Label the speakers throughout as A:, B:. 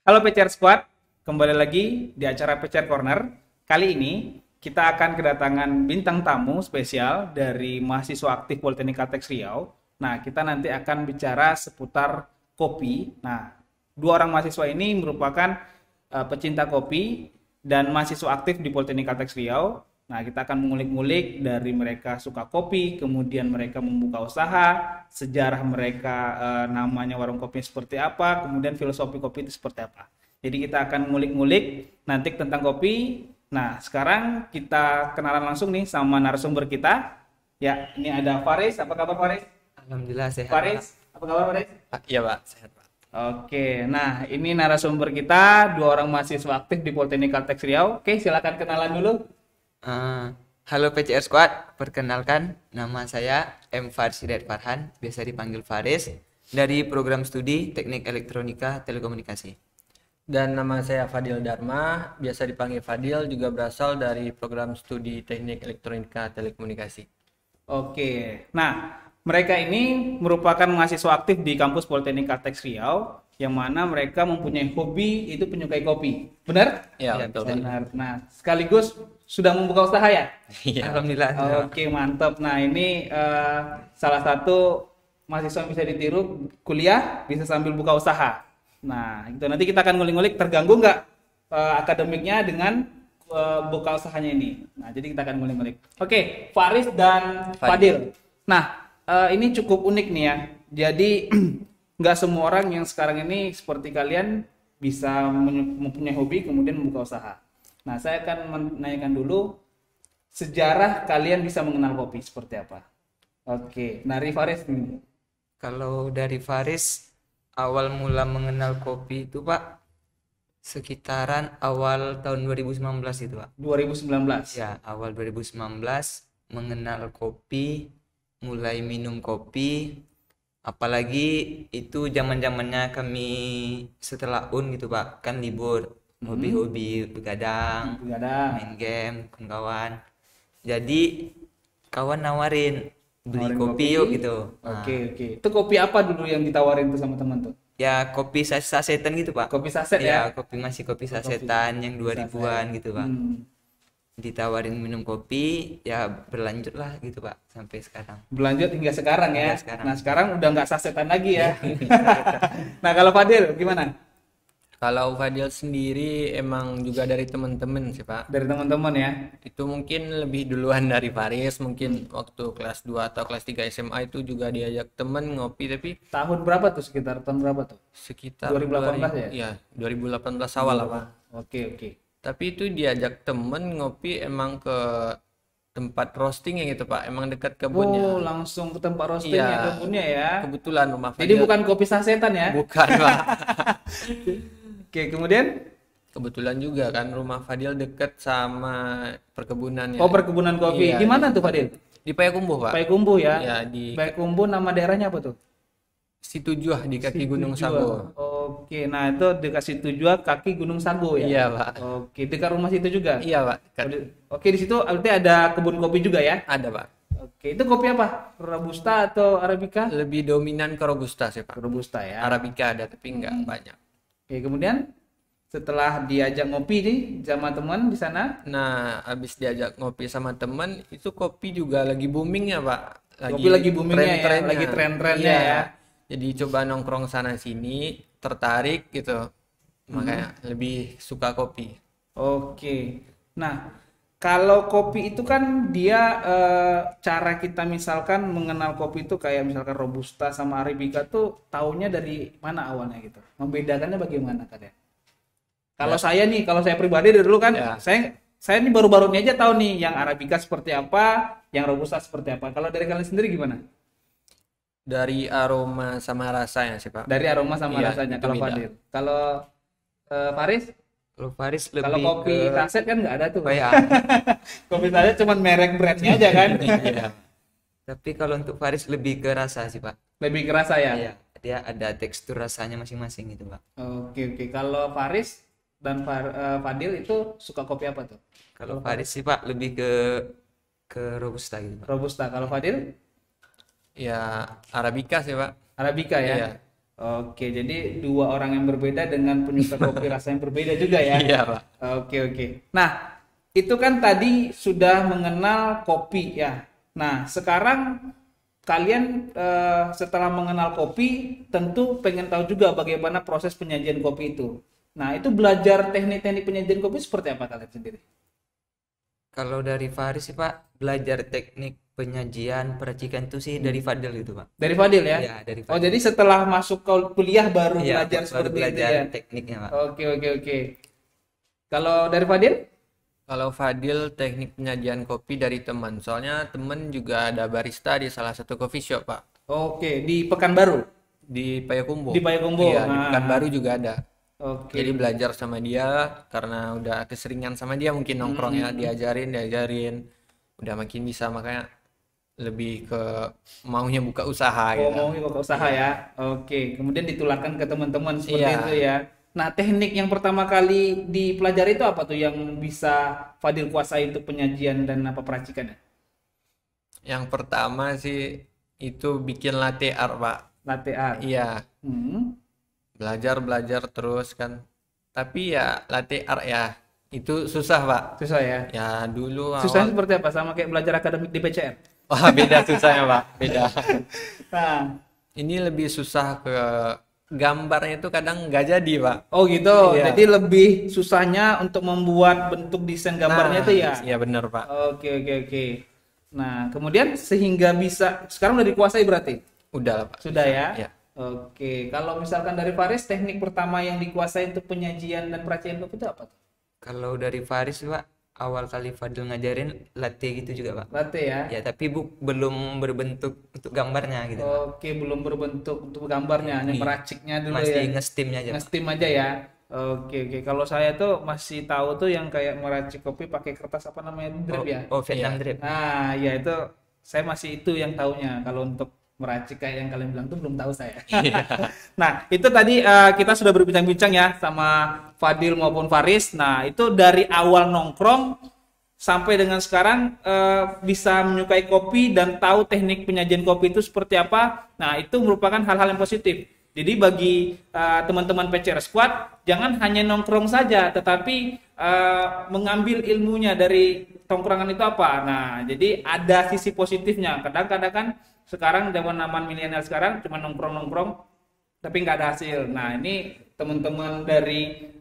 A: Halo PCR Squad, kembali lagi di acara PCR Corner. Kali ini kita akan kedatangan bintang tamu spesial dari mahasiswa aktif Politeknik Kalteks Riau. Nah, kita nanti akan bicara seputar kopi. Nah, dua orang mahasiswa ini merupakan pecinta kopi dan mahasiswa aktif di Politeknik Kalteks Riau. Nah, kita akan mengulik-ngulik dari mereka suka kopi, kemudian mereka membuka usaha, sejarah mereka, namanya warung kopi seperti apa, kemudian filosofi kopi itu seperti apa. Jadi kita akan ngulik-ngulik nanti tentang kopi. Nah, sekarang kita kenalan langsung nih sama narasumber kita. Ya, ini ada Faris. Apa kabar Faris?
B: Alhamdulillah sehat.
A: Faris, apa kabar Faris?
B: Iya Pak, sehat Pak.
A: Oke, nah ini narasumber kita, dua orang mahasiswa aktif di Politeknik Kalteks Riau. Oke, silakan kenalan dulu.
B: Halo PCR Squad, perkenalkan nama saya M. Faris Hidayat Farhan, biasa dipanggil Faris, dari program studi Teknik Elektronika Telekomunikasi.
C: Dan nama saya Fadil Dharma, biasa dipanggil Fadil, juga berasal dari program studi Teknik Elektronika Telekomunikasi.
A: Oke, nah mereka ini merupakan mahasiswa aktif di kampus Politeknik Kalteks Riau, yang mana mereka mempunyai hobi itu penyukai kopi. Benar?
C: Ya,
B: Ya,
C: betul.
A: Benar. Nah, sekaligus sudah membuka usaha ya?
C: Iya.
B: Alhamdulillah.
A: Oke, mantap. Nah, ini salah satu mahasiswa yang bisa ditiru, kuliah bisa sambil buka usaha. Nah, itu nanti kita akan ngulik-ngulik terganggu nggak akademiknya dengan buka usahanya ini. Nah, jadi kita akan ngulik-ngulik. Oke, Faris dan Fadil. Nah, ini cukup unik nih ya. Jadi nggak semua orang yang sekarang ini seperti kalian bisa mempunyai hobi kemudian membuka usaha. Nah, saya akan menanyakan dulu sejarah kalian bisa mengenal kopi seperti apa. Oke, dari Faris nih.
B: Kalau dari Faris, awal mula mengenal kopi itu Pak, sekitaran awal tahun 2019 itu Pak.
A: 2019.
B: Ya, awal 2019 mengenal kopi, mulai minum kopi, apalagi itu zaman-zamannya kami setelah gitu Pak, kan libur, hobi-hobi begadang,
A: Begadang.
B: main game, kawan-kawan. Jadi kawan nawarin beli
A: Nawarin
B: kopi
A: kopi.
B: yuk gitu. Nah,
A: Oke. Itu kopi apa dulu yang ditawarin tuh sama teman tuh?
B: ya kopi sasetan gitu Pak.
A: Kopi saset
B: Ya,
A: ya?
B: masih kopi sasetan yang 2000-an gitu Pak. Ditawarin minum kopi, ya berlanjut lah gitu Pak sampai sekarang.
A: Berlanjut hingga sekarang ya.
B: Hingga sekarang.
A: Nah, sekarang udah nggak sasetan lagi ya. Nah, kalau Fadil gimana?
C: Kalau Fadil sendiri emang juga dari teman-teman sih Pak.
A: Dari teman-teman ya.
C: Itu mungkin lebih duluan dari Faris, mungkin waktu kelas 2 atau kelas 3 SMA itu juga diajak temen ngopi, tapi
A: Tahun berapa tuh, sekitar tahun berapa tuh?
C: sekitar
A: 2018 ya?
C: Iya, 2018 awal lah Pak.
A: Oke.
C: Tapi itu diajak temen ngopi emang ke tempat roasting yang itu Pak, emang dekat kebunnya.
A: Oh, langsung ke tempat roasting
C: Iya.
A: ya, kebunnya ya.
C: Kebetulan rumah
A: Jadi
C: Fadil
A: bukan kopi sasetan ya?
C: bukan Pak.
A: Oke, kemudian
C: Kebetulan juga kan rumah Fadil deket sama perkebunannya.
A: oh, perkebunan kopi.
C: Iya,
A: Di mana tuh Fadil?
C: Di Payakumbuh Pak.
A: Payakumbuh ya.
C: Ya di
A: Payakumbuh, nama daerahnya apa tuh?
C: Situjuh di kaki Gunung
A: Situjua.
C: Sago.
A: Oke, nah itu dekat Situjua kaki Gunung Sago ya.
C: Iya Pak.
A: Oke, dekat rumah situ juga.
C: Iya Pak. Dekat.
A: Oke, di situ berarti ada kebun kopi juga ya.
C: Ada Pak.
A: Oke, itu kopi apa? Robusta atau Arabica?
C: Lebih dominan ke Robusta sih Pak.
A: Robusta ya.
C: Arabica ada tapi nggak banyak.
A: Oke, kemudian setelah diajak ngopi nih sama teman di sana,
C: Nah, habis diajak ngopi sama temen, itu kopi juga lagi booming ya Pak.
A: kopi lagi boomingnya ya,
C: tren-trennya.
A: lagi tren-trennya
C: Iya.
A: ya.
C: Jadi coba nongkrong sana sini, tertarik gitu. Makanya lebih suka kopi.
A: Oke. Nah, kalau kopi itu kan dia cara kita misalkan mengenal kopi itu kayak misalkan Robusta sama Arabica tuh taunya dari mana awalnya gitu. Membedakannya bagaimana kalian? Kalau saya pribadi dari dulu kan,
C: Ya.
A: saya ini baru-baru ini aja tahu nih yang Arabica seperti apa, yang Robusta seperti apa. Kalau dari kalian sendiri gimana?
C: Dari aroma sama rasanya sih Pak.
A: Dari aroma sama
C: Iya,
A: rasanya.
C: itu
A: Kalau
C: beda.
A: Fadil, kalau Faris,
B: Kalau Faris
A: kalau
B: lebih
A: kopi
B: ke
A: saset kan nggak ada tuh.
B: oh ya.
A: Kopi saset cuma merek brandnya aja kan.
C: Iya.
B: Tapi kalau untuk Faris lebih ke rasa sih Pak.
A: Lebih kerasa ya.
B: Iya, dia ada tekstur rasanya masing-masing gitu Pak.
A: Oke. Kalau Faris dan Fadil itu suka kopi apa tuh?
B: Kalau Faris sih Pak lebih ke Robusta gitu Pak.
A: Robusta. Kalau Fadil
C: Ya Arabica sih Pak.
A: Arabica ya.
C: Iya.
A: Oke, jadi dua orang yang berbeda dengan penyuka kopi rasa yang berbeda juga ya.
C: Iya, Pak.
A: Oke. Nah, itu kan tadi sudah mengenal kopi ya. Nah, sekarang kalian setelah mengenal kopi, tentu pengen tahu juga bagaimana proses penyajian kopi itu. Nah, itu belajar teknik-teknik penyajian kopi seperti apa kalian sendiri?
B: Kalau dari Faris sih Pak, belajar teknik penyajian peracikan itu sih dari Fadil gitu Pak.
A: Dari Fadil ya?
B: Iya, dari
A: Oh,
B: Fadil.
A: jadi setelah masuk ke kuliah baru
B: Iya,
A: belajar
B: baru
A: seperti itu
B: belajar
A: ya?
B: tekniknya Pak.
A: Oke. Kalau dari Fadil?
C: Kalau Fadil teknik penyajian kopi dari teman. Soalnya teman juga ada barista di salah satu coffee shop, Pak.
A: Oke, di Pekanbaru?
C: Di Payakumbuh.
A: Di Payakumbuh.
C: Iya, di
A: Nah.
C: Pekanbaru juga ada.
A: Oke.
C: Jadi belajar sama dia karena udah keseringan sama dia mungkin nongkrongnya diajarin. Udah makin bisa, makanya lebih ke maunya buka usaha
A: Oh,
C: gitu.
A: mau buka usaha ya. Oke, kemudian ditularkan ke teman-teman seperti
C: Iya.
A: itu ya. Nah, teknik yang pertama kali dipelajari itu apa tuh yang bisa Fadil kuasai untuk penyajian dan apa peracikannya?
C: Yang pertama sih itu bikin latte art, Pak.
A: Latte art.
C: Iya,
A: Hmm.
C: belajar terus kan. Tapi ya latte art ya itu susah, Pak.
A: Susah ya.
C: Ya dulu
A: Susahnya
C: awal.
A: seperti apa? Sama kayak belajar akademik di PCR.
C: Wah, beda susahnya, Pak. Beda.
A: Nah,
C: Ini lebih susah ke gambarnya itu kadang nggak jadi, Pak.
A: oh gitu.
C: Iya.
A: Jadi lebih susahnya untuk membuat bentuk desain gambarnya
C: Nah,
A: itu ya.
C: Iya benar, Pak.
A: Oke. Nah, kemudian sehingga bisa sekarang udah dikuasai berarti?
C: Udah lah, Pak.
A: Sudah ya?
C: Iya.
A: Oke, kalau misalkan dari Faris, teknik pertama yang dikuasai untuk penyajian dan peracian kopi itu apa tuh?
B: Kalau dari Faris sih, Pak, awal kali Fadil ngajarin latte gitu juga Pak.
A: Latte ya?
B: Ya, tapi belum berbentuk untuk gambarnya gitu Pak.
A: Oke, belum berbentuk untuk gambarnya, hanya
B: Iya.
A: meraciknya dulu
B: Masih
A: ya?
B: nge-steamnya aja Pak.
A: Nge-steam aja ya? Oke. Kalau saya tuh masih tahu tuh yang kayak meracik kopi pakai kertas apa namanya? Drip ya?
B: Oh, Vietnam
C: Iya.
B: drip.
A: Nah, ya itu saya masih itu yang taunya. Kalau untuk meracik kayak yang kalian bilang tuh belum tahu saya. Nah, itu tadi kita sudah berbincang-bincang ya sama Fadil maupun Faris. Nah, itu dari awal nongkrong sampai dengan sekarang bisa menyukai kopi dan tahu teknik penyajian kopi itu seperti apa. Nah, itu merupakan hal-hal yang positif. Jadi bagi teman-teman PCR Squad, jangan hanya nongkrong saja, tetapi mengambil ilmunya dari tongkrongan itu apa. Nah, jadi ada sisi positifnya. Kadang-kadang kan sekarang zaman milenial sekarang cuma nongkrong-nongkrong, tapi nggak ada hasil. Nah, ini teman-teman dari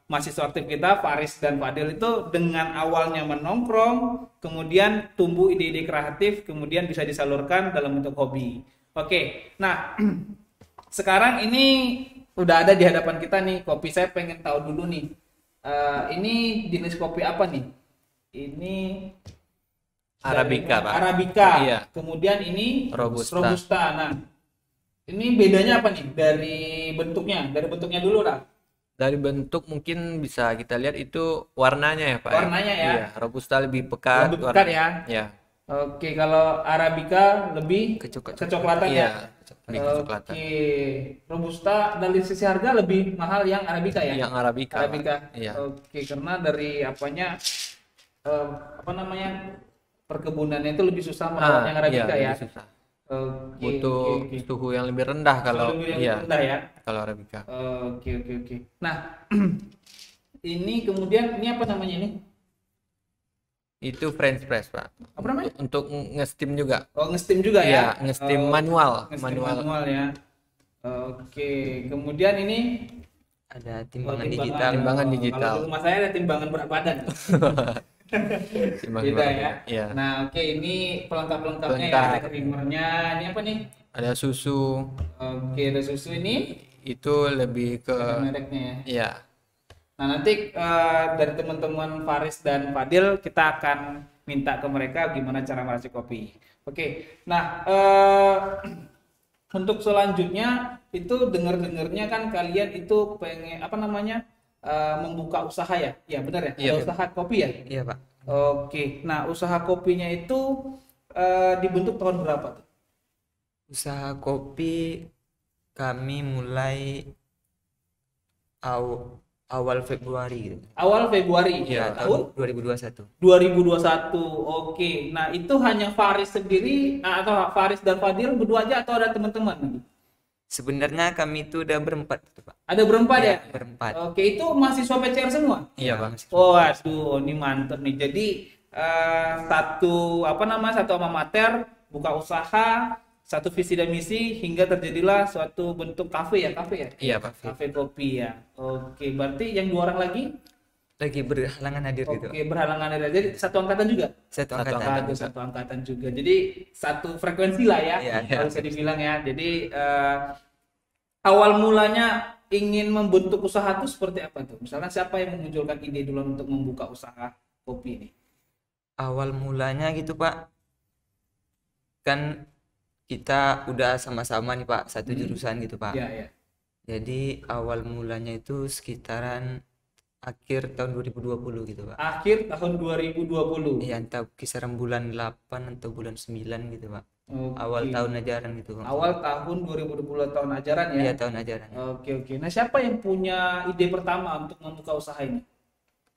A: mahasiswa aktif kita, Faris dan Fadil itu dengan awalnya menongkrong, kemudian tumbuh ide-ide kreatif, kemudian bisa disalurkan dalam bentuk hobi. Oke, nah sekarang ini udah ada di hadapan kita nih kopi. Saya pengen tahu dulu nih, ini jenis kopi apa nih? Ini
C: Arabica, Pak.
A: Arabica.
C: Iya.
A: Kemudian ini
C: Robusta.
A: Nah, ini bedanya apa nih dari bentuknya? Dari bentuknya dulu lah.
C: Dari bentuk mungkin bisa kita lihat itu warnanya ya, Pak.
A: Warnanya ya.
C: Iya, Robusta lebih pekat.
A: Lebih pekat ya.
C: Ya.
A: Oke, kalau Arabica lebih kecoklatan
C: Iya,
A: ya.
C: lebih kecoklatan.
A: Oke, Robusta dari sisi harga lebih mahal yang Arabica ya.
C: Yang Arabica, Pak.
A: Arabica.
C: Iya.
A: Oke, karena dari apanya apa namanya perkebunannya itu lebih susah merawat yang Arabica
C: iya,
A: ya.
C: lebih susah.
A: Oke,
C: Butuh
A: oke.
C: suhu yang lebih rendah kalau
A: Lebih
C: iya,
A: rendah ya.
C: kalau Arabica.
A: Oke. Nah, ini kemudian ini apa namanya ini?
C: Itu French press, Pak.
A: Apa namanya?
C: Untuk nge-steam juga.
A: Oh, nge-steam juga ya?
C: Iya, nge-steam
A: Oh,
C: manual.
A: nge-steam manual ya. Oke, kemudian ini
B: Ada timbangan
A: oh,
B: digital.
C: Timbangan digital.
A: Kalau di rumah saya ada timbangan berat badan.
C: Timbangan
A: Beda
C: manual.
A: ya.
C: Iya.
A: Nah, oke, ini pelengkap-pelengkapnya ya.
C: Pelengkap.
A: Ada creamernya. Ini apa nih?
C: Ada susu.
A: Oke, ada susu ini.
C: Itu lebih ke
A: Ada mereknya ya.
C: iya.
A: Nah, nanti dari teman-teman Faris dan Fadil kita akan minta ke mereka gimana cara meracik kopi. Oke. Nah, untuk selanjutnya itu dengar-dengarnya kan kalian itu pengen apa namanya? Membuka usaha ya? Ya, benar ya?
C: Iya.
A: Ada usaha kopi ya?
B: Iya Pak.
A: Oke. Nah, usaha kopinya itu dibentuk tahun berapa tuh?
B: Usaha kopi kami mulai awal Februari gitu.
A: Awal Februari
C: Iya,
A: tahun
B: 2021.
A: 2021. Oke. Nah, itu hanya Faris sendiri atau Faris dan Fadil berdua aja atau ada teman-teman?
B: Sebenarnya kami itu udah berempat gitu, Pak.
A: Ada berempat ya?
B: Berempat.
A: Oke, itu mahasiswa PCR semua?
C: Iya, Pak.
B: mahasiswa.
A: Oh, aduh, ini mantep nih. Jadi satu alma mater buka usaha, satu visi dan misi hingga terjadilah suatu bentuk kafe ya?
C: Iya, Pak.
A: Kafe kopi ya. Oke, berarti yang 2 orang lagi?
B: Lagi berhalangan hadir gitu.
A: Oke, berhalangan dari jadi satu angkatan juga.
B: Satu
C: Satu
B: angkatan.
C: angkatan.
A: Aduh, satu angkatan juga. Jadi satu frekuensi lah ya,
B: Iya.
A: kalau bisa dibilang ya. Jadi awal mulanya ingin membentuk usaha itu seperti apa tuh? Misalnya siapa yang memunculkan ide dulu untuk membuka usaha kopi ini?
B: Awal mulanya gitu, Pak. Kan kita udah sama-sama nih, Pak, satu jurusan gitu, Pak.
A: Ya, ya.
B: Jadi awal mulanya itu sekitaran akhir tahun 2020 gitu, Pak.
A: Akhir tahun 2020.
B: Iya, entah kisaran bulan 8 atau bulan 9 gitu, Pak.
A: Oke.
B: Awal tahun ajaran gitu.
A: Awal tahun 2020 tahun ajaran ya.
B: Iya, tahun ajaran.
A: Oke. Nah, siapa yang punya ide pertama untuk membuka usaha ini?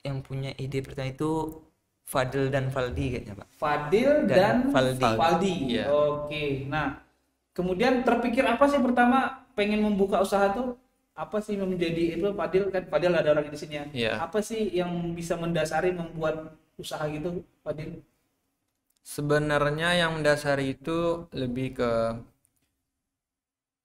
B: Yang punya ide pertama itu Fadil dan Valdi kayaknya, Pak.
A: Fadil
B: Dan
A: dan
B: Valdi.
A: Valdi.
C: Iya.
A: Oke. Nah, kemudian terpikir apa sih pertama pengen membuka usaha tuh? Apa sih yang menjadi itu Fadil ada orang di sini ya.
C: Iya.
A: Apa sih yang bisa mendasari membuat usaha gitu, Fadil?
C: Sebenarnya yang mendasari itu lebih ke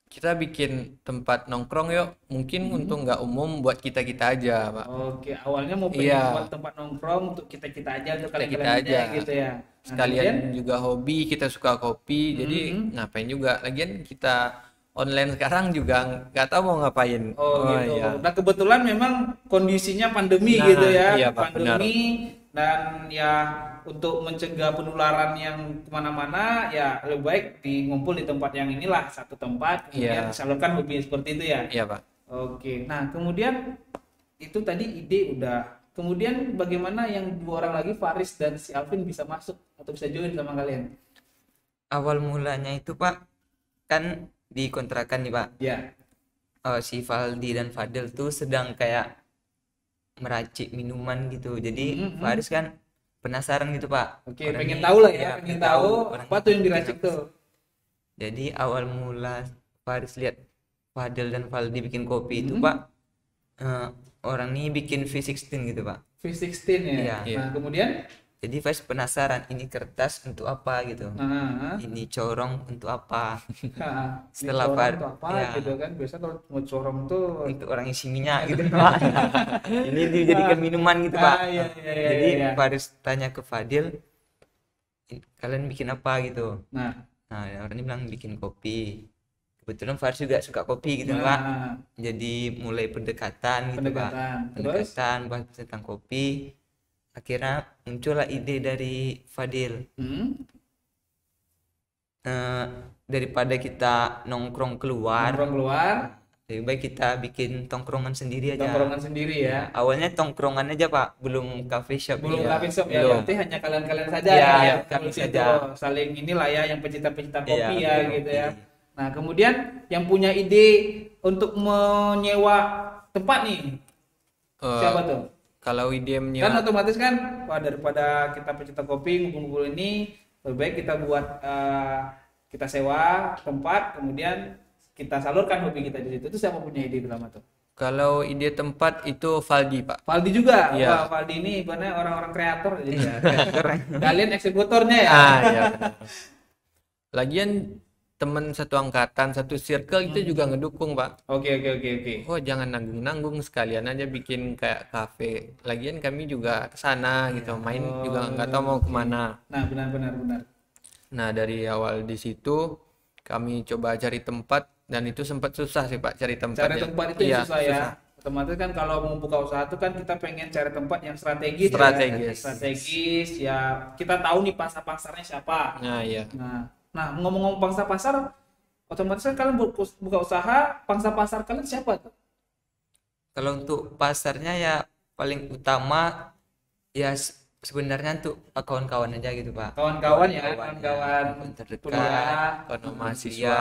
C: kita bikin tempat nongkrong yuk. Mungkin untuk nggak umum buat kita-kita aja, Pak.
A: Oke, awalnya mau pengen
C: Iya.
A: buat tempat nongkrong untuk kita-kita aja, untuk
C: Kita-kita
A: kalian-kalian
C: aja.
A: aja gitu ya. Nah,
C: Sekalian
A: kemudian,
C: juga hobi, kita suka kopi, jadi ngapain juga. Lagian kita online sekarang juga nggak tahu mau ngapain.
A: gitu.
C: Iya.
A: Nah, kebetulan memang kondisinya pandemi
C: Nah,
A: gitu ya.
C: iya, Pak,
A: Pandemi dan ya untuk mencegah penularan yang kemana-mana ya lebih baik ngumpul di tempat yang inilah, satu tempat kemudian
C: Iya.
A: disalurkan hobi seperti itu ya.
C: Iya, Pak.
A: Oke, nah kemudian itu tadi ide udah. Kemudian bagaimana yang 2 orang lagi, Faris dan si Alvin, bisa masuk atau bisa join sama kalian?
B: Awal mulanya itu, Pak, kan di kontrakan nih, Pak.
A: Ya,
B: Si Valdi dan Fadil tuh sedang kayak meracik minuman gitu. Jadi Faris kan penasaran gitu, Pak.
A: oke,
B: Orang
A: pengen
B: ini-
A: tahu lah ya,
B: iya,
A: pengen tahu
B: orang
A: apa
B: ini
A: tuh yang
B: bikin
A: diracik
B: apa
A: tuh.
B: sih. Jadi awal mula Faris lihat Fadil dan Valdi bikin kopi itu, Pak, orang ini bikin V16 gitu, Pak.
A: V16 ya.
B: Iya.
A: Nah, kemudian
B: Jadi Faris penasaran, ini kertas untuk apa gitu.
A: nah,
B: Ini corong untuk apa?
A: setelah
B: Setelah
A: tuh apa
B: ya.
A: gitu kan, biasa kalau mau corong tuh
B: Untuk orang isi minyak gitu, Pak. Ini dijadikan minuman gitu, Pak.
A: iya,
B: Jadi
A: iya.
B: Faris tanya ke Fadil, kalian bikin apa gitu?
A: Nah,
B: Nah, orang ini bilang bikin kopi. Kebetulan Faris juga suka kopi gitu, Pak. Jadi mulai pendekatan gitu, Pak.
A: pendekatan. Terus
B: Pendekatan bahas tentang kopi. Akhirnya muncullah ide dari Fadil. Daripada kita nongkrong keluar,
A: nongkrong keluar,
B: lebih baik kita bikin tongkrongan sendiri aja.
A: tongkrongan sendiri ya.
B: Awalnya tongkrongan aja, Pak, belum cafe shop.
A: Belum
B: Iya.
A: coffee shop ya,
B: Belum.
A: berarti hanya kalian-kalian saja
B: Iya,
A: ya,
B: iya,
A: yang
B: kami
A: ngurusin
B: saja.
A: itu. Saling inilah ya yang pecinta-pecinta kopi
B: Iya,
A: ya
B: kopi.
A: gitu ya. Nah, kemudian yang punya ide untuk menyewa tempat nih,
C: Eh,
A: siapa tuh?
C: Kalau ide
A: Kan
C: menyewa,
A: otomatis kan, wah, daripada kita pecinta kopi ngumpul-ngumpul ini, lebih baik kita buat kita sewa tempat, kemudian kita salurkan hobi kita di situ. Itu siapa punya ide pertama tuh?
C: kalau ide tempat itu Valdi, Pak.
A: Valdi juga.
C: Iya.
A: Wah, Valdi ini ibaratnya orang-orang kreator jadi ya. Kalian eksekutornya ya.
C: Iya, benar. Lagian teman satu angkatan, satu circle itu juga ngedukung, Pak.
A: Oke.
C: Oh, jangan nanggung-nanggung, sekalian aja bikin kayak kafe. Lagian kami juga ke sana gitu, main juga nggak tahu mau kemana.
A: Nah, benar.
C: Nah, dari awal di situ kami coba cari tempat dan itu sempat susah sih, Pak, cari tempatnya.
A: Cari tempat itu
C: Iya,
A: yang susah ya. Otomatis kan kalau mau buka usaha itu kan kita pengen cari tempat yang strategis.
C: Strategis.
A: Ya. Strategis ya. Kita tahu nih pasar-pasarnya siapa.
C: Nah, iya.
A: Nah, ngomong-ngomong pangsa pasar, otomatis kan kalian buka usaha, pangsa pasar kalian siapa tuh?
B: Kalau untuk pasarnya ya paling utama ya sebenarnya untuk kawan-kawan aja gitu, Pak.
A: Kawan-kawan ya,
B: Kawan-kawan
A: kawan-kawan
B: terdekat,
A: kuliah.
C: Kalau
B: kuliah,
C: mahasiswa,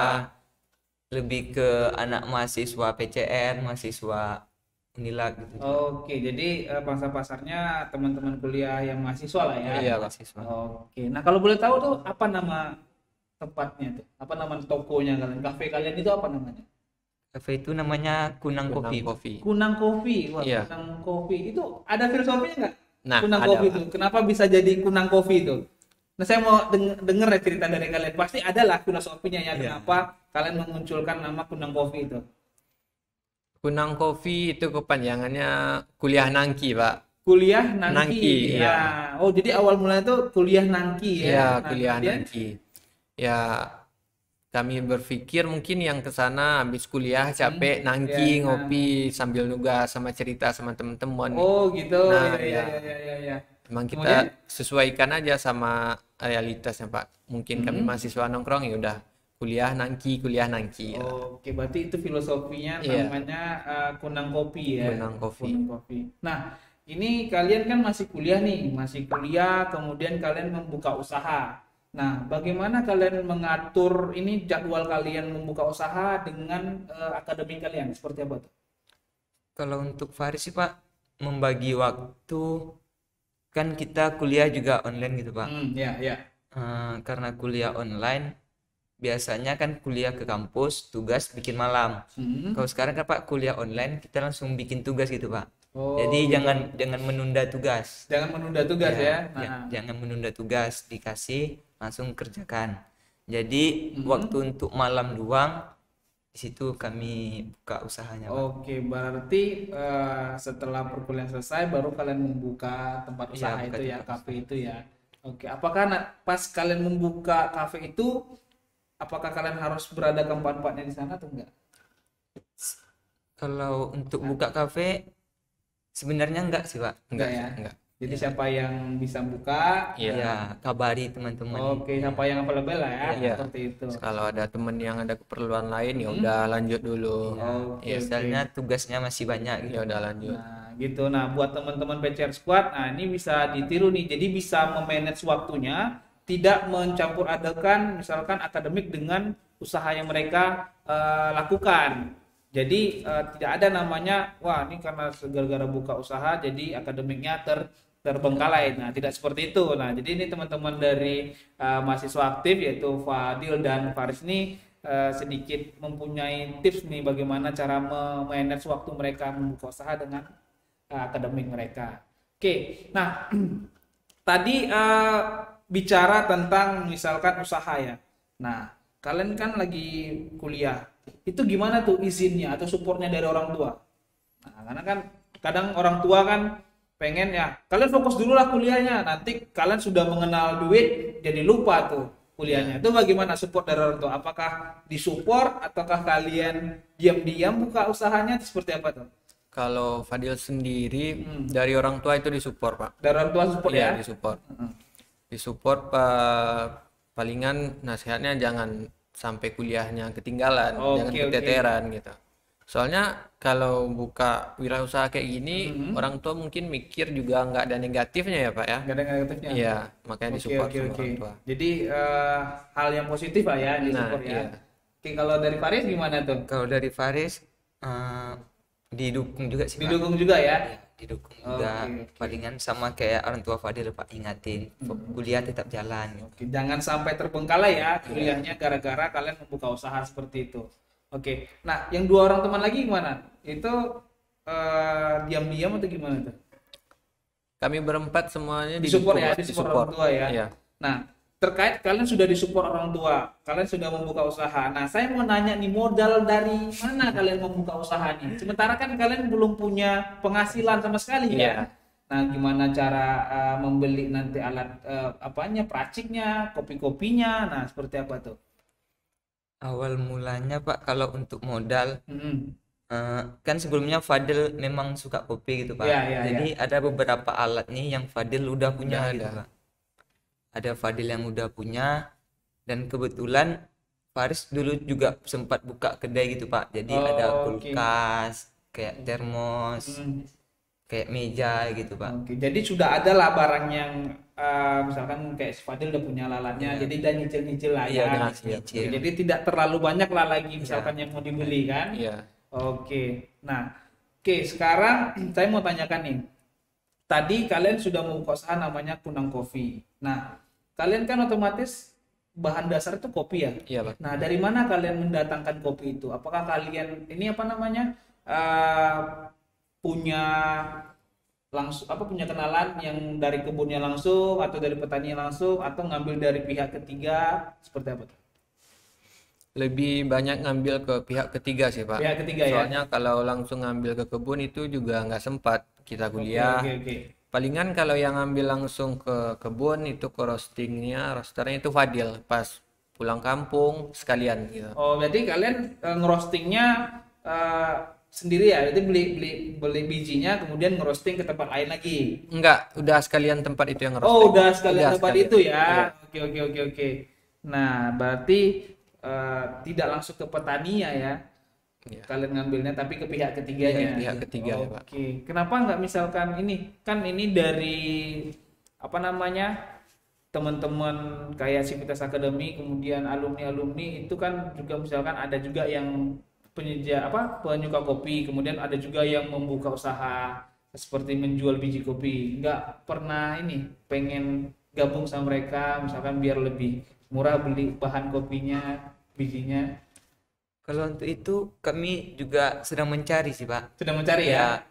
B: lebih ke anak mahasiswa PCR, mahasiswa inilah gitu.
A: Oke, jadi pangsa pasarnya teman-teman kuliah yang mahasiswa lah ya.
C: Iya, Pak.
B: Mahasiswa.
A: Oke, nah kalau boleh tahu tuh apa nama tempatnya tuh? Apa nama tokonya kalian? Kafe kalian itu apa namanya?
B: Cafe itu namanya Kunang
C: Kunang
B: Coffee.
C: Coffee.
A: Kunang Coffee. Wah,
C: Iya.
A: Kunang Coffee. Itu ada filosofinya nggak?
C: Nah,
A: Kunang
C: ada,
A: Coffee
C: Pak.
A: itu. Kenapa bisa jadi Kunang Coffee itu? Nah, saya mau denger ya cerita dari kalian. Pasti ada lah filosofinya ya.
C: Iya.
A: Kenapa kalian memunculkan nama Kunang Coffee itu?
C: Kunang Coffee itu kepanjangannya kuliah Nangki, Pak.
A: Kuliah Nangki.
C: Nangki,
A: Nah,
C: iya.
A: oh jadi awal mulanya itu kuliah Nangki ya.
C: Iya,
A: Nah,
C: kuliah
A: kemudian,
C: Nangki. Ya, kami berpikir mungkin yang ke sana habis kuliah capek
A: iya,
C: nangki
A: nah.
C: ngopi sambil nugas sama cerita sama teman-teman.
A: Oh gitu.
C: Nah,
A: Iya,
C: ya.
A: iya, iya, iya.
C: Emang
A: Kemudian?
C: kita sesuaikan aja sama realitasnya, Pak. Mungkin kami mahasiswa nongkrong ya udah kuliah Nangki ya.
A: Oke, berarti itu filosofinya
C: Iya.
A: namanya Kunang Kopi ya.
C: Kunang Coffee.
A: Kunang Kopi. Nah, ini kalian kan masih kuliah nih, masih kuliah, kemudian kalian membuka usaha. Nah, bagaimana kalian mengatur ini jadwal kalian membuka usaha dengan akademi kalian? Seperti apa tuh?
B: Kalau untuk Faris sih Pak, membagi waktu, kan kita kuliah juga online gitu Pak.
A: Ya, ya.
B: Karena kuliah online, biasanya kan kuliah ke kampus, tugas bikin malam. Kalau sekarang kan Pak kuliah online, kita langsung bikin tugas gitu Pak.
A: Oh,
B: Jadi
A: gitu.
B: jangan menunda tugas.
A: Jangan menunda tugas ya.
B: Ya,
A: Nah,
B: jangan menunda tugas, dikasih langsung kerjakan. Jadi waktu untuk malam doang, di situ kami buka usahanya Pak.
A: oke, berarti setelah perkuliahan selesai baru kalian membuka tempat
B: Iya,
A: usaha
B: buka
A: itu ya,
B: tempat
A: kafe itu ya. Oke, apakah pas kalian membuka kafe itu, apakah kalian harus berada keempat-empatnya di sana atau enggak?
B: Kalau untuk buka kafe, sebenarnya enggak sih Pak.
A: Enggak
C: Enggak,
A: ya.
C: enggak.
A: Jadi siapa yang bisa buka,
C: Iya.
B: Ya, kabari teman-teman.
A: oke, siapa yang available lah ya,
C: Iya.
A: seperti itu.
C: Kalau ada temen yang ada keperluan lain ya udah lanjut dulu.
A: Oke,
B: Ya, misalnya tugasnya masih banyak gitu.
C: Ya udah lanjut.
A: Nah, gitu. Nah, buat teman-teman PCR Squad, nah ini bisa ditiru nih. Jadi bisa memanage waktunya, tidak mencampur adakan misalkan akademik dengan usaha yang mereka lakukan. Jadi tidak ada namanya, wah ini karena gara-gara buka usaha jadi akademiknya terbengkalai. Nah, tidak seperti itu. Nah, jadi ini teman-teman dari mahasiswa aktif yaitu Fadil dan Faris ini sedikit mempunyai tips nih bagaimana cara memanage waktu mereka membuka usaha dengan akademik mereka. Oke, nah tadi bicara tentang misalkan usaha ya. Nah, kalian kan lagi kuliah. Itu gimana tuh izinnya atau supportnya dari orang tua? Nah, karena kan kadang orang tua kan pengen ya, kalian fokus dulu lah kuliahnya. Nanti kalian sudah mengenal duit, jadi lupa tuh kuliahnya. Itu bagaimana support dari orang tua? Apakah disupport ataukah kalian diam-diam buka usahanya? Itu seperti apa tuh?
C: Kalau Fadil sendiri dari orang tua itu disupport, Pak.
A: Dari orang tua support
C: Iya,
A: ya?
C: disupport. Disupport, Pak. Palingan nasihatnya jangan sampai kuliahnya ketinggalan, jangan
A: Oke,
C: keteteran gitu. Soalnya kalau buka wirausaha kayak gini, orang tua mungkin mikir juga nggak ada negatifnya ya, Pak ya.
A: Nggak ada negatifnya?
C: Iya, makanya
A: Oke,
C: disupport
A: oke,
C: sama
A: oke.
C: orang tua.
A: Jadi hal yang positif lah ya di
C: Nah,
A: support ya.
C: iya.
A: Oke, kalau dari Faris gimana tuh?
B: Kalau dari Faris, didukung juga sih Pak.
A: Didukung juga ya?
B: Ya, didukung juga.
A: Oke.
B: Palingan sama kayak orang tua Fadil Pak, ingatin kuliah tetap jalan gitu.
A: Oke, jangan sampai terbengkalai ya kuliahnya gara-gara kalian membuka usaha seperti itu. Oke, nah yang dua orang teman lagi gimana? Itu diam-diam atau gimana tuh?
C: Kami berempat semuanya
A: Disupport ya,
C: Mas,
A: disupport orang tua ya.
C: Iya.
A: Nah, terkait kalian sudah disupport orang tua, kalian sudah membuka usaha. Nah, saya mau nanya nih, modal dari mana kalian membuka usaha nih? Sementara kan kalian belum punya penghasilan sama sekali ya.
C: Iya.
A: Nah, gimana cara membeli nanti alat peraciknya, kopi-kopinya? Nah, seperti apa tuh?
B: Awal mulanya Pak, kalau untuk modal,
A: Mm-mm.
B: kan sebelumnya Fadil memang suka kopi gitu Pak.
A: Iya, iya,
B: Jadi ada beberapa alat nih yang Fadil udah punya
C: Udah
B: gitu
C: ada.
B: Pak. Ada Fadil yang udah punya, dan kebetulan Faris dulu juga sempat buka kedai gitu Pak. Jadi ada
A: Oke.
B: kulkas, kayak termos,
A: Hmm.
B: kayak meja gitu Pak.
A: Oke, jadi sudah ada lah barang yang misalkan kayak si Fadil udah punya lalatnya, jadi udah nyicil-nyicil lah
B: Iya,
A: ya.
B: udah
A: Oke,
B: nyicil.
A: jadi tidak terlalu banyak lah lagi misalkan yang mau dibeli kan.
C: Iya.
A: Oke, nah, sekarang saya mau tanyakan nih. Tadi kalian sudah membuka usaha namanya Kunang Coffee. Nah, kalian kan otomatis bahan dasar itu kopi ya.
C: Iya, Pak.
A: Nah, dari mana kalian mendatangkan kopi itu? Apakah kalian ini apa namanya eh, punya langsung apa punya kenalan yang dari kebunnya langsung atau dari petaninya langsung atau ngambil dari pihak ketiga seperti apa tuh?
C: Lebih banyak ngambil ke pihak ketiga sih, Pak.
A: Pihak ketiga ya.
C: Soalnya kalau langsung ngambil ke kebun itu juga nggak sempat kita
A: Oke,
C: kuliah.
A: oke, oke.
C: Palingan kalau yang ngambil langsung ke kebun itu ke rosternya itu Fadil pas pulang kampung sekalian gitu.
A: Oh, berarti kalian ngerostingnya sendiri ya? Berarti beli beli beli bijinya kemudian ngerosting ke tempat lain lagi.
C: Enggak, udah sekalian tempat itu yang
A: Oh,
C: roasting.
A: udah sekalian
C: Udah
A: tempat
C: sekalian.
A: itu ya.
C: Iya.
A: Oke, oke, oke, oke. Nah, berarti tidak langsung ke petani ya.
C: Iya.
A: Kalian ngambilnya tapi ke pihak
C: Iya,
A: ketiganya.
C: pihak ketiga ya, Pak.
A: Oke. Kenapa nggak misalkan ini? Kan ini dari apa namanya? Teman-teman kayak Civitas Academy, kemudian alumni-alumni itu kan juga misalkan ada juga yang penyuka kopi, kemudian ada juga yang membuka usaha seperti menjual biji kopi. Nggak pernah ini pengen gabung sama mereka misalkan biar lebih murah beli bahan kopinya, bijinya.
B: Kalau untuk itu kami juga sedang mencari sih Pak.
A: Sudah mencari ya?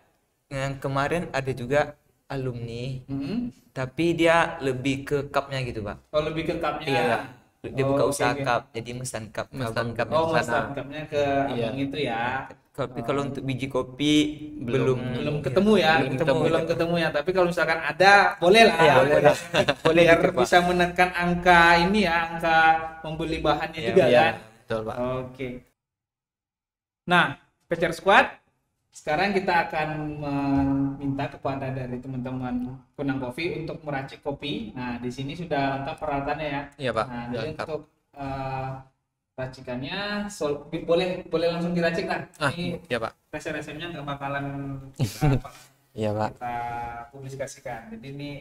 B: Ya, yang kemarin ada juga alumni,
A: Mhm.
B: tapi dia lebih ke cupnya gitu Pak.
A: Oh, lebih ke cupnya.
B: Iya, dia buka
A: Oh, oke,
B: usaha
A: oke.
B: cup, jadi mesan cup.
C: Mesan cup
A: Oh,
C: di
A: mas
C: sana.
A: cupnya ke
C: Iya.
A: abang itu ya.
B: Tapi kalau untuk biji kopi
C: Belum.
A: Belum ketemu ya,
C: Belum
A: ketemu ya. Tapi kalau misalkan ada, boleh lah.
B: Iya, boleh lah. Boleh
A: Biar
B: gitu, Pak.
A: bisa menekan angka ini ya, angka membeli bahannya
B: Iya,
A: juga
C: Iya,
A: kan.
C: betul, Pak.
A: Oke. Nah, PCR Squad, sekarang kita akan meminta kepada dari teman-teman Kunang Coffee untuk meracik kopi. Nah, di sini sudah lengkap peralatannya ya.
C: Iya, Pak.
A: Nah,
C: Udah
A: jadi
C: lengkap.
A: untuk racikannya boleh langsung diracik lah.
C: Ah,
A: Ini
C: iya, Pak.
A: resepnya nggak bakalan kita
C: Iya, Pak.
A: kita publikasikan. Jadi ini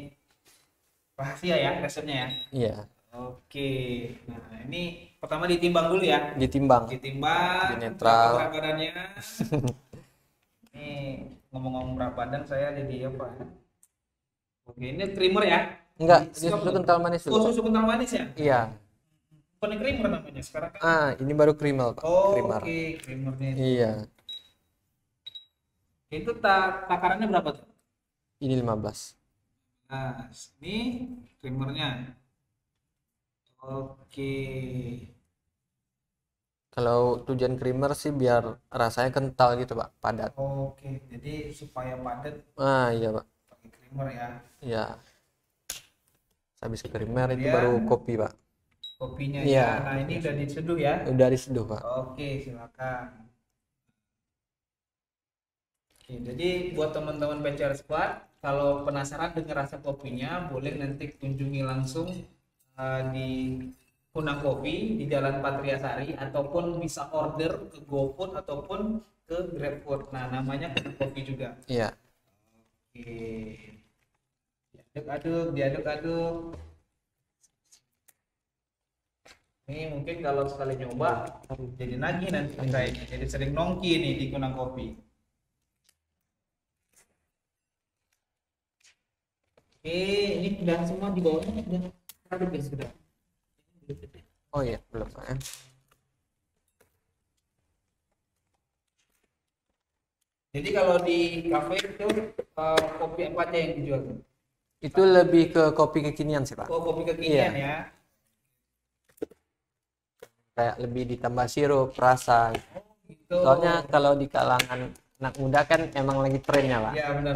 A: rahasia ya resepnya ya.
C: Iya.
A: Oke. Nah, ini pertama ditimbang dulu ya.
C: Ditimbang.
A: Ditimbang.
C: Di netral.
A: Berapa berat badannya? Ini ngomong-ngomong berat badan saya jadi apa ya? Oke, ini creamer ya.
C: Enggak,
A: Siap,
C: susu
A: Bro.
C: kental manis
A: Oh,
C: dulu.
A: susu kental manis ya?
C: Iya.
A: Bukan creamer namanya sekarang kan.
C: Ah, ini baru krimal, Pak.
A: Oh,
C: Krimer.
A: oke, creamernya.
C: Iya.
A: Itu takarannya berapa tuh?
C: Ini 15.
A: Nah, ini creamernya. Oke.
C: Kalau tujuan krimer sih biar rasanya kental gitu, Pak, padat.
A: Oke, jadi supaya padat
C: Ah, iya, Pak.
A: pakai creamer ya.
C: Iya. Habis krimer itu
A: Kemudian-
C: baru kopi, Pak.
A: Kopinya
C: Iya.
A: ya. Nah, ini udah diseduh ya.
C: Udah diseduh, Pak.
A: Oke, silakan. Oke, jadi buat teman-teman PCR Squad, kalau penasaran dengan rasa kopinya, boleh nanti kunjungi langsung di Kunang Coffee di Jalan Patriasari ataupun bisa order ke GoFood ataupun ke GrabFood. Nah, namanya Kunang Coffee juga.
C: Iya.
A: Oke. Diaduk-aduk. Ini mungkin kalau sekali nyoba jadi nagih nanti kayaknya. Jadi sering nongki nih di Kunang Kopi. Oke, ini sudah semua di bawahnya sudah aduk ya sudah.
C: Oh iya, belum, Pak.
A: Jadi kalau di kafe itu kopi apa aja yang dijual tuh?
C: Itu lebih ke kopi kekinian sih, Pak.
A: Oh, kopi kekinian
C: Iya.
A: ya.
C: Kayak lebih ditambah sirup, rasa.
A: Gitu.
C: Soalnya kalau di kalangan anak muda kan emang lagi trennya, Pak.
A: Ya, benar.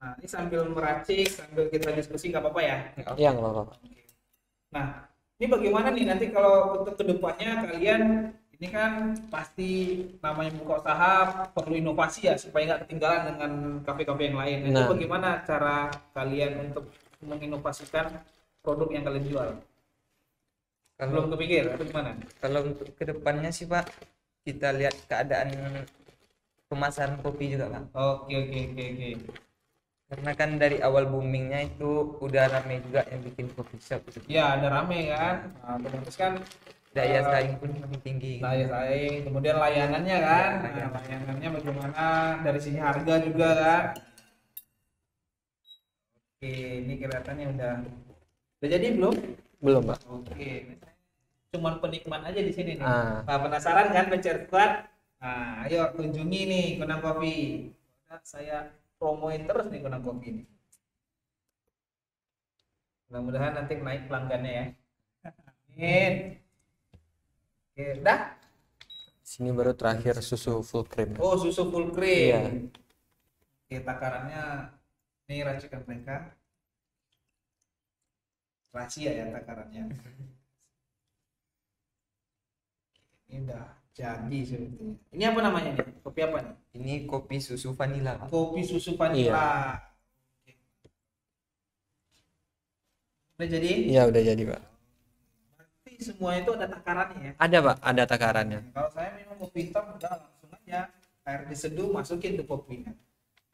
A: Nah, ini sambil meracik, sambil kita diskusi nggak apa-apa ya?
C: Iya, nggak apa-apa, Pak.
A: Nah, ini bagaimana nih nanti kalau untuk kedepannya kalian ini kan pasti namanya buka usaha perlu inovasi ya supaya nggak ketinggalan dengan kafe-kafe yang lain. Nah, itu
C: Nah.
A: bagaimana cara kalian untuk menginovasikan produk yang kalian jual? Belum
B: Kalau
A: kepikir atau gimana?
B: kalau untuk kedepannya sih Pak, kita lihat keadaan pemasaran kopi juga Pak.
A: Oke.
B: Karena kan dari awal boomingnya itu udah rame juga yang bikin coffee shop gitu.
A: Ya, ada rame kan. Nah, otomatis kan
B: Daya saing pun makin tinggi.
A: daya saing, kemudian layanannya kan.
B: Ya,
A: Nah, layanannya bagaimana dari sisi harga juga kan. Oke, ini kelihatannya udah jadi belum?
C: Belum, Pak.
A: Oke, cuman penikmat aja di sini nih.
C: Ah.
A: Nah, penasaran kan PCR Squad? Nah, ayo kunjungi nih Kunang Coffee. Nah, saya promoin terus nih Kunang Coffee ini. Mudah-mudahan nanti naik pelanggannya ya. Amin. Oke, udah?
C: Sini baru terakhir susu full cream.
A: Oh, susu full cream.
C: Iya.
A: Oke, takarannya ini racikan mereka. Rahasia ya takarannya. Ini udah jadi sebetulnya. Ini apa namanya nih? Kopi apa nih?
B: Ini kopi susu vanila, Pak.
A: Kopi susu vanila. Oke. Udah jadi?
C: Iya, udah jadi, Pak.
A: Berarti semua itu ada takarannya ya.
C: Ada, Pak, ada takarannya.
A: Kalau saya minum kopi hitam udah langsung aja air diseduh masukin ke kopinya.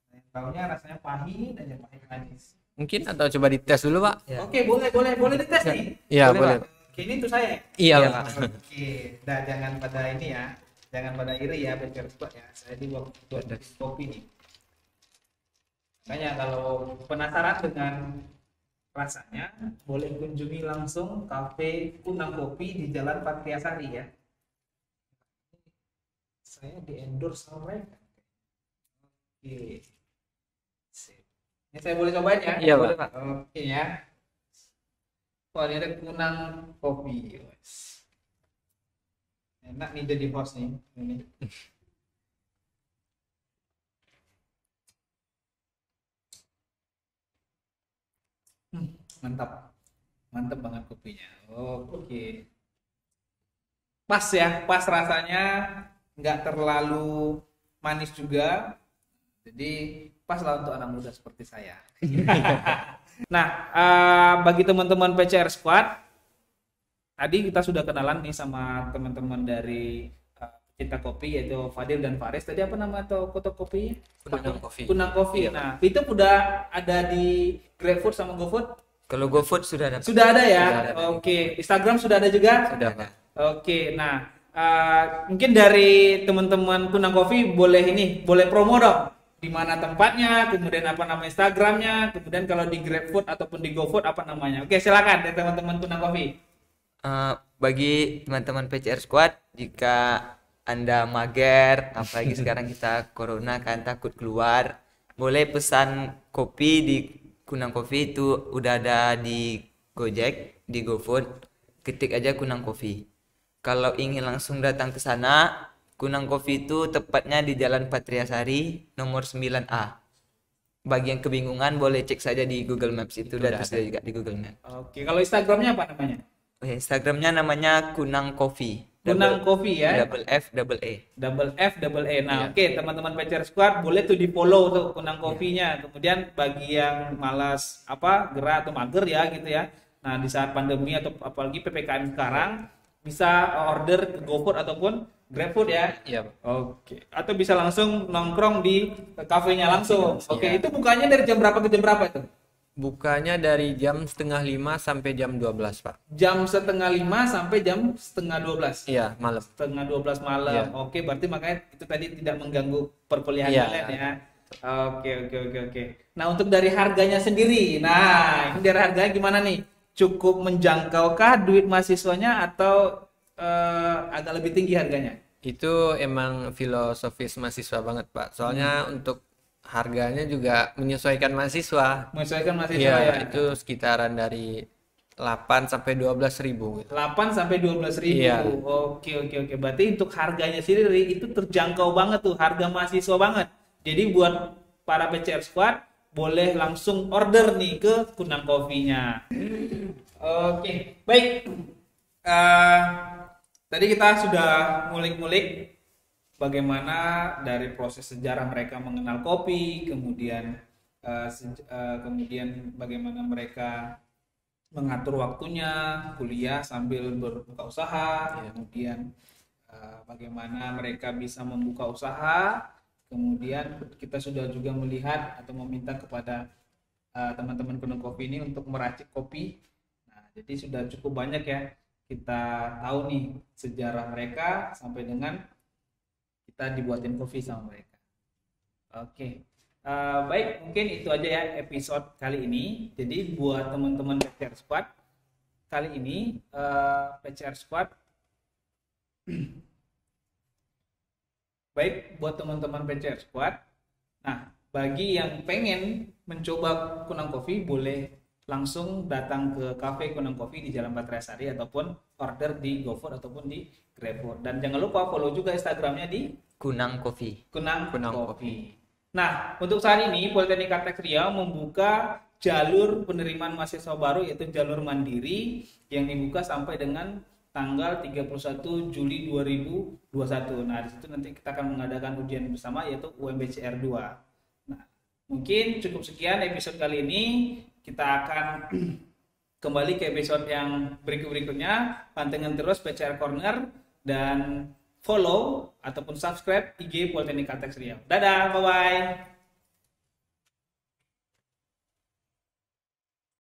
A: Nah, tahunya rasanya pahit aja, pahit manis.
C: Mungkin atau coba dites dulu, Pak?
B: Ya.
A: Oke, boleh dites nih.
C: Iya,
B: Boleh,
C: boleh.
B: Pak.
A: Oke, ini tuh saya.
C: Iya,
B: Iya,
C: Pak.
A: Oke, dah jangan pada ini ya. Jangan pada iri ya, PCR Squad ya. Saya di buat kopi nih. Makanya kalau penasaran dengan rasanya, boleh kunjungi langsung Cafe Kunang Kopi di Jalan Patriasari ya. Saya di endorse sama mereka. Oke. Sip. Ini saya boleh cobain ya?
C: Iya,
B: Boleh,
C: Pak.
B: Pak.
A: Oke ya. Wah, ini ada Kunang Kopi. Wes. Enak nih jadi host nih. Ini. Mantap. Mantap banget kopinya. Oke. Pas ya, pas rasanya, nggak terlalu manis juga. Jadi pas lah untuk anak muda seperti saya. Nah, bagi teman-teman PCR Squad, tadi kita sudah kenalan nih sama teman-teman dari pecinta kopi yaitu Fadil dan Faris. Tadi apa nama toko kopi?
C: Kunang Coffee.
A: Kunang Coffee.
B: Iya.
A: Nah, itu udah ada di GrabFood sama GoFood?
B: Kalau GoFood sudah ada, Pak.
A: Sudah ada ya?
B: Sudah ada.
A: Oke. Instagram sudah ada juga?
C: Sudah, Pak.
A: Oke. Nah, mungkin dari teman-teman Kunang Coffee boleh promo dong. Di mana tempatnya, kemudian apa nama Instagramnya, kemudian kalau di GrabFood ataupun di GoFood apa namanya. Oke, silakan dari teman-teman Kunang Coffee.
B: Bagi teman-teman PCR Squad, jika Anda mager, apalagi sekarang kita corona kan takut keluar, boleh pesan kopi di Kunang Coffee, itu udah ada di Gojek, di GoFood, ketik aja Kunang Coffee. Kalau ingin langsung datang ke sana, Kunang Coffee itu tepatnya di Jalan Patriasari nomor 9A. Bagi yang kebingungan boleh cek saja di Google Maps, itu udah tersedia juga di Google Maps.
A: Oke, kalau Instagramnya apa namanya?
B: Instagramnya namanya Kunang Coffee.
A: Kunang Coffee ya.
B: Double F double E.
A: Double F double E. Nah,
B: Iya.
A: oke, teman-teman PCR Squad boleh tuh di follow tuh Kunang Coffee-nya. Kemudian bagi yang malas gerak atau mager ya gitu ya. Nah, di saat pandemi atau apalagi PPKM sekarang bisa order ke GoFood ataupun GrabFood ya.
C: Iya, Pak.
A: Oke. Atau bisa langsung nongkrong di kafenya langsung. Oke,
C: Iya.
A: itu bukanya dari jam berapa ke jam berapa itu?
C: Bukanya dari jam 11:30 sampai jam 12, Pak.
A: Jam 11:30 sampai jam 11:30.
C: Iya, malam.
A: Setengah 12 malam.
C: Iya.
A: Oke, berarti makanya itu tadi tidak mengganggu perkuliahan
C: Iya.
A: kalian ya. Oke. Nah, untuk dari harganya sendiri. Nah, ini dari harganya gimana nih? Cukup menjangkaukah duit mahasiswanya atau agak lebih tinggi harganya?
C: Itu emang filosofis mahasiswa banget, Pak. Soalnya untuk harganya juga menyesuaikan mahasiswa.
A: Menyesuaikan mahasiswa
C: Iya,
A: ya.
C: itu sekitaran dari 8 sampai 12.000 gitu.
A: 8 sampai 12.000.
C: Iya.
A: Oke. Berarti untuk harganya sendiri itu terjangkau banget tuh, harga mahasiswa banget. Jadi buat para PCR Squad boleh langsung order nih ke Kunang Coffee-nya. Oke, baik. Tadi kita sudah ngulik-ngulik bagaimana dari proses sejarah mereka mengenal kopi, kemudian kemudian bagaimana mereka mengatur waktunya, kuliah sambil berbuka usaha, kemudian bagaimana mereka bisa membuka usaha, kemudian kita sudah juga melihat atau meminta kepada teman-teman Kunang Coffee ini untuk meracik kopi. Nah, jadi sudah cukup banyak ya kita tahu nih sejarah mereka sampai dengan kita dibuatin kopi sama mereka. Oke. Baik, mungkin itu aja ya episode kali ini. Jadi buat teman-teman PCR Squad, kali ini PCR Squad baik buat teman-teman PCR Squad. Nah, bagi yang pengen mencoba Kunang Coffee boleh langsung datang ke Cafe Kunang Coffee di Jalan Patriasari ataupun order di GoFood ataupun di GrabFood. Dan jangan lupa follow juga Instagramnya di
B: Kunang Coffee.
A: Kunang
C: Kunang
A: Coffee. Nah, untuk saat ini Politeknik Kalteks Riau membuka jalur penerimaan mahasiswa baru yaitu jalur mandiri yang dibuka sampai dengan tanggal 31 Juli 2021. Nah, di situ nanti kita akan mengadakan ujian bersama yaitu UMBCR 2. Nah, mungkin cukup sekian episode kali ini. Kita akan kembali ke episode yang berikutnya. Pantengin terus PCR Corner dan follow ataupun subscribe IG Politeknik Kalteks Riau. Dadah, bye-bye.